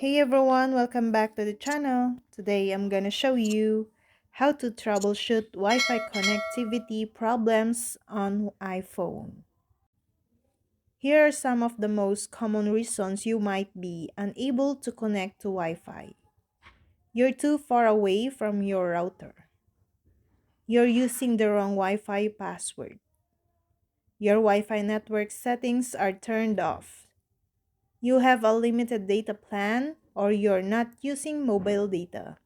Hey everyone, welcome back to the channel. Today I'm gonna show you how to troubleshoot Wi-Fi connectivity problems on iPhone. Here are some of the most common reasons you might be unable to connect to Wi-Fi. You're too far away from your router. You're using the wrong Wi-Fi password. Your Wi-Fi network settings are turned off. You have a limited data plan or you're not using mobile data.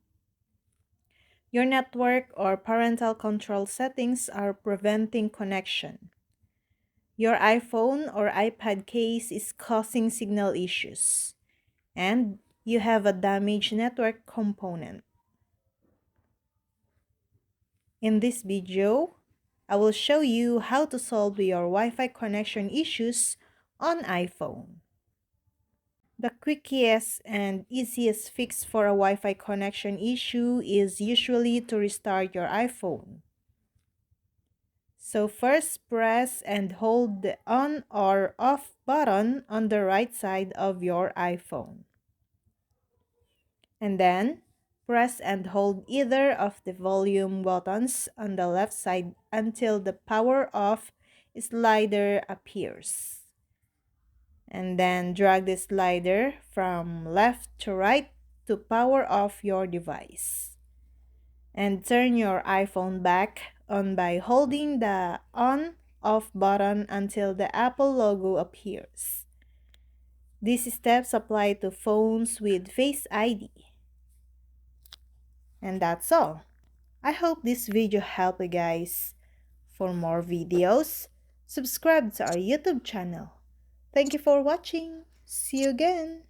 Your network or parental control settings are preventing connection. Your iPhone or iPad case is causing signal issues. And you have a damaged network component. In this video, I will show you how to solve your Wi-Fi connection issues on iPhone. The quickest and easiest fix for a Wi-Fi connection issue is usually to restart your iPhone. So first, press and hold the on or off button on the right side of your iPhone. And then, press and hold either of the volume buttons on the left side until the power off slider appears. And then drag the slider from left to right to power off your device. And turn your iPhone back on by holding the on/off button until the Apple logo appears. These steps apply to phones with Face ID. And that's all. I hope this video helped you guys. For more videos, subscribe to our YouTube channel. Thank you for watching. See you again.